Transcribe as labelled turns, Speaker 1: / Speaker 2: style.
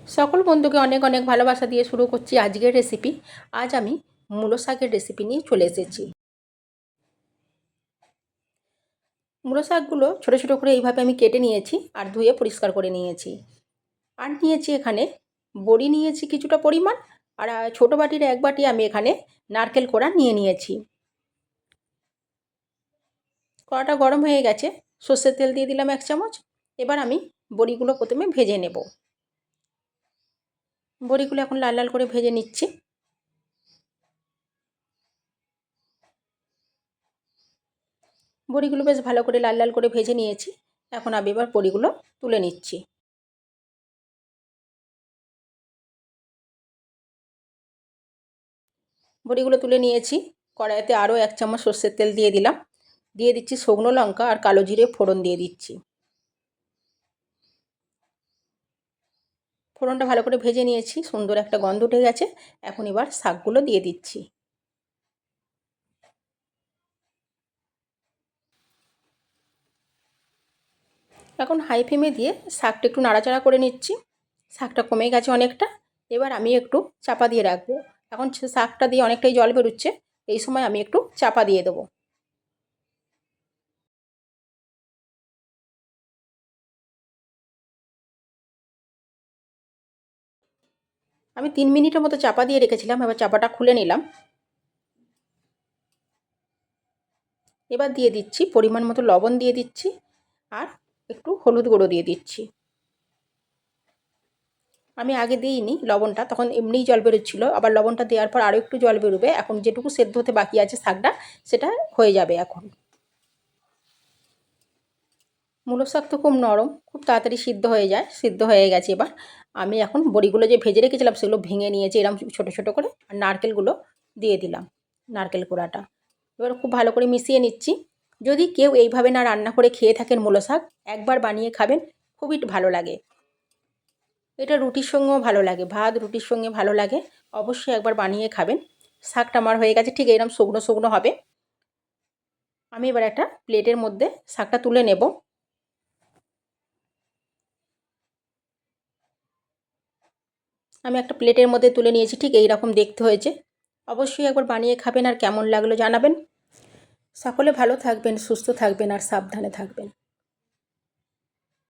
Speaker 1: সকল বন্ধুকে অনেক অনেক ভালোবাসা দিয়ে শুরু করছি আজকের রেসিপি। আজ আমি মূলো শাকের রেসিপি নিয়ে চলে এসেছি। মূলো শাকগুলো ছোটো ছোটো করে এইভাবে আমি কেটে নিয়েছি আর ধুয়ে পরিষ্কার করে নিয়েছি। আর নিয়েছি এখানে বড়ি নিয়েছি কিছুটা পরিমাণ, আর ছোটো বাটির এক বাটি আমি এখানে নারকেল কোড়া নিয়ে নিয়েছি। কড়াটা গরম হয়ে গেছে, সর্ষের তেল দিয়ে দিলাম 1 চামচ। এবার আমি বড়িগুলো প্রথমে ভেজে নেব। বড়িগুলো এখন লাল লাল করে ভেজে নিচ্ছি। বড়িগুলো বেশ ভালো করে লাল লাল করে ভেজে নিয়েছি। এখন আমি এবার বড়িগুলো তুলে নিচ্ছি। বড়িগুলো তুলে নিয়েছি। কড়াইতে আরও 1 চামচ সর্ষের তেল দিয়ে দিলাম। দিয়ে দিচ্ছি শুকনো লঙ্কা আর কালো জিরে ফোড়ন দিয়ে দিচ্ছি। ফোড়নটা ভালো করে ভেজে নিয়েছি, সুন্দর একটা গন্ধ উঠে গেছে। এখন এবার শাকগুলো দিয়ে দিচ্ছি। এখন হাই ফ্লেমে দিয়ে শাকটা একটু নাড়াচাড়া করে নিচ্ছি। শাকটা কমে গেছে অনেকটা। এবার আমি একটু চাপা দিয়ে রাখবো। এখন শাকটা দিয়ে অনেকটাই জল বেরোচ্ছে, এই সময় আমি একটু চাপা দিয়ে দেবো। আমি 3 মিনিটের মতো চাপা দিয়ে রেখেছিলাম, এবার চাপাটা খুলে নিলাম। এবার দিয়ে দিচ্ছি পরিমাণ মতো লবণ দিয়ে দিচ্ছি, আর একটু হলুদ গুঁড়ো দিয়ে দিচ্ছি। আমি আগে দিইনি লবণটা, তখন এমনিই জল বেরোচ্ছিলো। আবার লবণটা দেওয়ার পর আরও একটু জল বেরোবে। এখন যেটুকু সেদ্ধ হতে বাকি আছে শাকটা, সেটা হয়ে যাবে এখন। মূলো শাক তো খুব নরম, খুব তাড়াতাড়ি সিদ্ধ হয়ে যায়। সিদ্ধ হয়ে গেছে। এবার আমি এখন বড়িগুলো যে ভেজে রেখেছিলাম সেগুলো ভেঙে নিয়েছি এরকম ছোটো ছোটো করে, আর নারকেলগুলো দিয়ে দিলাম, নারকেল কোড়াটা। এবার খুব ভালো করে মিশিয়ে নিচ্ছি। যদি কেউ এইভাবে না রান্না করে খেয়ে থাকেন মূলো শাক, একবার বানিয়ে খাবেন, খুবই ভালো লাগে। এটা রুটির সঙ্গেও ভালো লাগে, ভাত রুটির সঙ্গে ভালো লাগে। অবশ্যই একবার বানিয়ে খাবেন। শাকটা আমার হয়ে গেছে, ঠিক এরকম শুকনো শুকনো হবে। আমি এবার একটা প্লেটের মধ্যে শাকটা তুলে নেব। আমি একটা প্লেটের মধ্যে তুলে নিয়েছি, ঠিক এই রকম দেখতে হয়েছে। অবশ্যই একবার বানিয়ে খাবেন আর কেমন লাগলো জানাবেন। সকলে ভালো থাকবেন, সুস্থ থাকবেন আর সাবধানে থাকবেন।